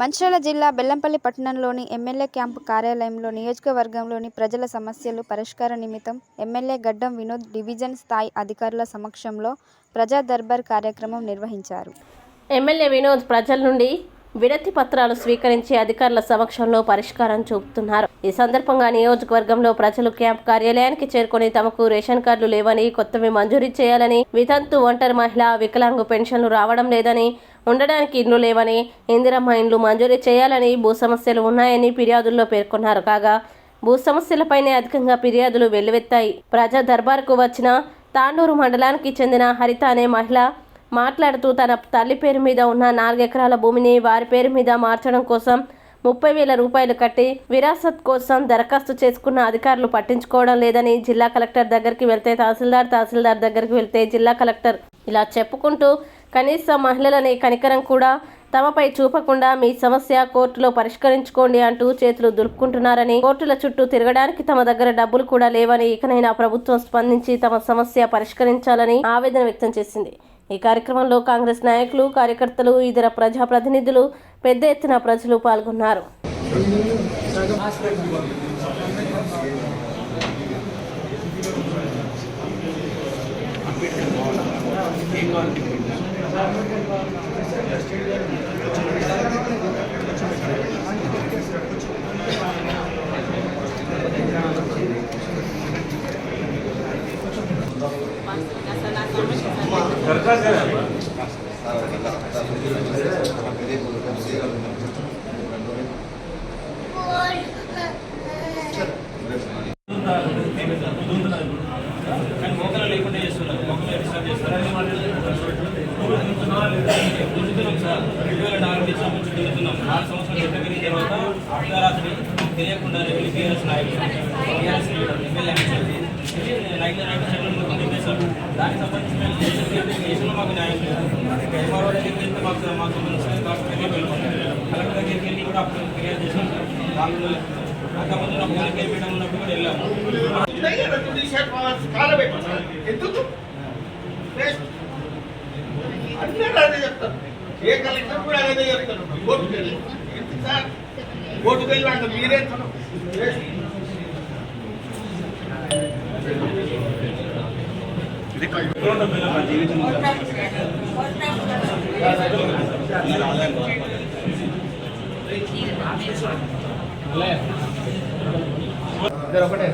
మంచిర్యాల జిల్లా బెల్లంపల్లి పట్టణంలోని MLA camp కార్యాలయంలో నియోజకవర్గంలోని ప్రజల సమస్యలు పరిష్కార నిమిత్తం ఎమ్మెల్యే గడ్డం వినోద్ డివిజన్ స్థాయి అధికారుల సమక్షంలో ప్రజా దర్బార్ కార్యక్రమం నిర్వహించారు. ఎమ్మెల్యే వినోద్ ప్రజల నుండి వినతి పత్రాలు స్వీకరించి అధికారుల సమక్షంలో పరిష్కారం చూపుతున్నారు. ఈ సందర్భంగా నియోజకవర్గంలో ప్రజలు క్యాంప్ కార్యాలయానికి చేరుకొని తమకు రేషన్ కార్డులు లేవని, కొత్తవి మంజూరీ చేయాలని, వితంతు, ఒంటరి మహిళ, వికలాంగు పెన్షన్లు రావడం లేదని, ఉండడానికి ఇండ్లు లేవని, ఇందిరమ్మ ఇండ్లు మంజూరీ చేయాలని, భూ సమస్యలు ఉన్నాయని ఫిర్యాదుల్లో పేర్కొన్నారు. కాగా భూ సమస్యలపైనే అధికంగా ఫిర్యాదులు వెల్లువెత్తాయి. ప్రజా దర్బార్కు వచ్చిన తాండూరు మండలానికి చెందిన హరిత అనే మహిళ మాట్లాడుతూ తన తల్లి పేరు మీద ఉన్న 4 ఎకరాల భూమిని వారి పేరు మీద మార్చడం కోసం 30,000 రూపాయలు కట్టి విరాసత్ కోసం దరఖాస్తు చేసుకున్న అధికారులు పట్టించుకోవడం లేదని, జిల్లా కలెక్టర్ దగ్గరికి వెళ్తే తహసీల్దార్ దగ్గరికి వెళ్తే జిల్లా కలెక్టర్ ఇలా చెప్పుకుంటూ కనీసం మహిళలని కనికరం కూడా తమపై చూపకుండా మీ సమస్య కోర్టులో పరిష్కరించుకోండి అంటూ చేతులు దులుపుకుంటున్నారని, కోర్టుల చుట్టూ తిరగడానికి తమ దగ్గర డబ్బులు కూడా లేవని, ఇకనైనా ప్రభుత్వం స్పందించి తమ సమస్య పరిష్కరించాలని ఆవేదన వ్యక్తం చేసింది. ఈ కార్యక్రమంలో కాంగ్రెస్ నాయకులు, కార్యకర్తలు, ఇతర ప్రజాప్రతినిధులు పెద్ద ఎత్తున ప్రజలు పాల్గొన్నారు. తెలియకుండా దానికి సంబంధించిన మాకు న్యాయం లేదు. ఎంఆర్ఓ దగ్గరికి వెళ్తే మాకు మున్సిపల్ కార్పొరేట్ కలెక్టర్ దగ్గరికి వెళ్ళి కూడా అప్పుడు ఫిర్యాదు చేసాం. వాళ్ళు అంతకుముందు నా ఫోన్ కేర్ పెట్టడం ఉన్నప్పుడు కూడా వెళ్ళాము. ఏ కలెక్టర్ కూడా అదే చెప్తారు. కోర్టుకు వెళ్ళి అంటే మీరే ఒకటే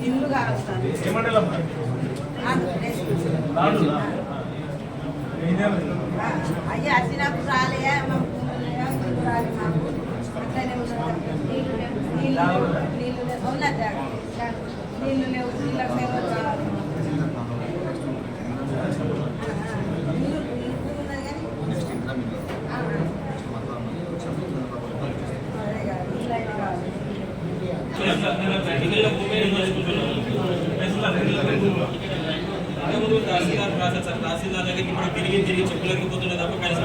ఇల్లు కావస్తాను అయ్యా వచ్చినప్పుడు రాలే రాలి మాకు అట్లనే నీళ్ళు ఉన్నది నీళ్ళు లేవు, నీళ్ళకి సేవలు కావాలి. తహసీల్దార్ దగ్గరికి ఇప్పుడు తిరిగి చెప్పులేకపోతున్నా తప్ప కనీసం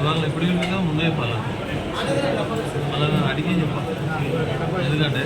వాళ్ళు ఎప్పుడు మీద ముందే చెప్పాలి, వాళ్ళని అడిగి చెప్పాలి. ఎందుకంటే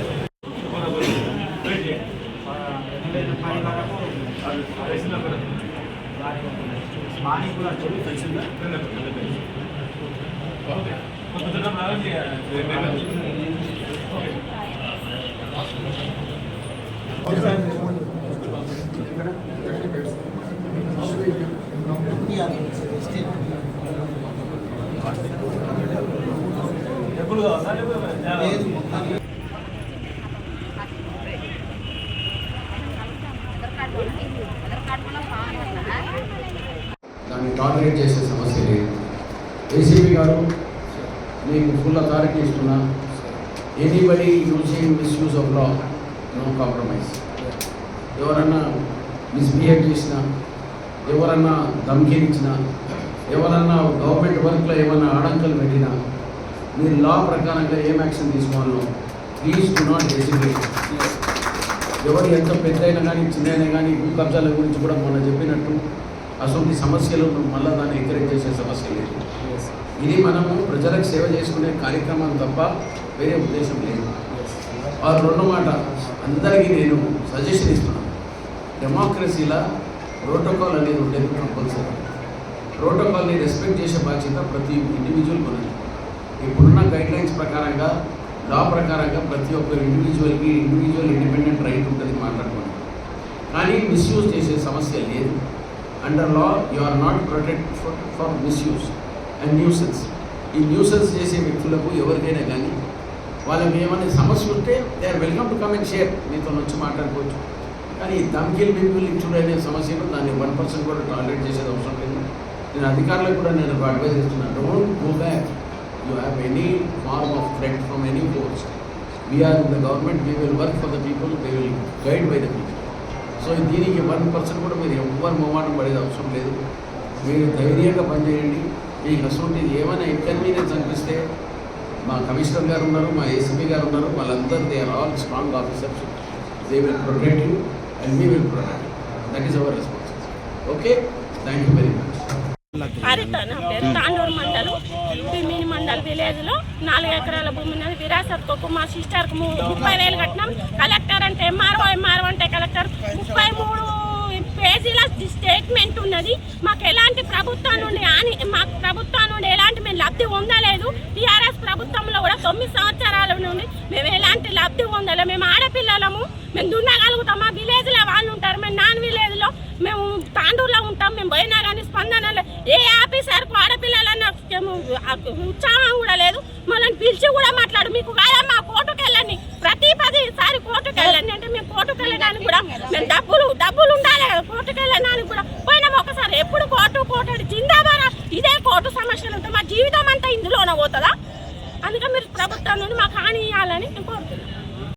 దాన్ని టాలరేట్ చేసే సమస్య లేదు. ఏసీపీ గారు మీకు ఫుల్ అథారిటీ ఇస్తున్నా. Anybody using misuse of law, no compromise. ఎవరన్నా మిస్బిహేవ్ చేసినా, ఎవరన్నా ధమ్కీనిచ్చినా, ఎవరన్నా గవర్నమెంట్ వర్క్లో ఏమన్నా ఆడంకలు పెట్టినా మీరు లా ప్రకారంగా ఏం యాక్షన్ తీసుకోవాలో ప్లీజ్ డు నాట్ హెసిటేట్. ఎవరు ఎంత పెద్ద అయినా కానీ చిన్న అయినా కానీ భూ కబ్జాల గురించి కూడా మొన్న చెప్పినట్టు అసలు సమస్యలు మళ్ళీ దాన్ని ఎంకరేజ్ చేసే సమస్య లేదు. ఇది మనము ప్రజలకు సేవ చేసుకునే కార్యక్రమం తప్ప వేరే ఉద్దేశం లేదు. ఆ రెండో మాట అందరికీ నేను సజెషన్ ఇస్తున్నాను. డెమోక్రసీలో ప్రోటోకాల్ అనేది ఉండేది కంపల్సరీ. ప్రోటోకాల్ని రెస్పెక్ట్ చేసే బాధ్యత ప్రతి ఇండివిజువల్ ఉన్నది. ఇప్పుడున్న గైడ్లైన్స్ ప్రకారంగా లా ప్రకారంగా ప్రతి ఒక్క ఇండివిజువల్కి ఇండివిజువల్ ఇండిపెండెంట్ రైట్ ఉంటుంది మాట్లాడుకోండి. కానీ మిస్యూజ్ చేసే సమస్య లేదు. Under law you are not protect for misuse and nuisance. ఈ న్యూసెన్స్ చేసే వ్యక్తులకు ఎవరికైనా కానీ వాళ్ళకి ఏమైనా సమస్య ఉంటే they are welcome to come and share, మీతో వచ్చి మాట్లాడుకోవచ్చు. కానీ ధమ్కీలు బిల్కులు ఇచ్చుడు అనే సమస్యను దాన్ని 1% కూడా టాలరేట్ చేసేది అవసరం లేదు. నేను అధికారులకు కూడా నేను అడ్వైజ్ చేస్తున్నాను, don't go back. You have any form of threat from any force. We are in the government, we will work for the people, we will guide by the people. So దీనికి 1% కూడా మీరు ఎవ్వరు మొహమాటం పడేది అవసరం లేదు. మీరు ధైర్యంగా పనిచేయండి. మీకు అసలు ఏమైనా ఇన్కన్వీనియన్స్ అనిపిస్తే మా కమిషనర్ గారు ఉన్నారు, మా ఏసీపీ గారు ఉన్నారు, వాళ్ళందరూ they are all strong officers. They will protect you and we will protect. That is our responsibility. Okay, thank you very much. Haritha నా పేరు. తాండూరు మండలం మినీ మండల్ విలేజ్లో 4 ఎకరాల భూమి ఉన్నది. విరాసత్కు మా సిస్టర్కు 30,000 కట్టినాం. కలెక్టర్ అంటే ఎంఆర్ఓ అంటే కలెక్టర్ 33 పేజీల స్టేట్మెంట్ ఉన్నది. మాకు ఎలాంటి ప్రభుత్వం నుండి ఎలాంటి మేము లబ్ధి పొందలేదు. టీఆర్ఎస్ ప్రభుత్వంలో కూడా 9 సంవత్సరాల నుండి మేము ఎలాంటి లబ్ధి పొందలేదు. మేము ఆడపిల్లలము, మేము దున్నగలుగుతామా? విలేజ్లో వాళ్ళు ఉంటారు, మేము నాన్ విలేజ్లో మేము తాండూరులో ఉంటాం. మేము పోయినా కానీ స్పందన ఏ ఆఫీసర్కు ఆడపిల్లలన్న ఉత్సాహం కూడా లేదు. మళ్ళీ పిలిచి కూడా మాట్లాడు, మీకు కాదమ్మా కోర్టుకు వెళ్ళండి, ప్రతి 10 కోర్టుకు వెళ్ళండి అంటే మేము కోర్టుకు వెళ్ళడానికి కూడా మేము డబ్బులు ఉండాలి కదా. కోర్టుకు వెళ్ళడానికి కూడా పోయినాం ఒకసారి. ఎప్పుడు కోర్టు జిందాబారా, ఇదే కోర్టు సమస్యలు ఉంటాయి. మా జీవితం అంతా ఇందులోనే పోతుందా? అందుకే మీరు ప్రభుత్వం నుండి మాకు హాని ఇవ్వాలని నేను కోరుతున్నాను.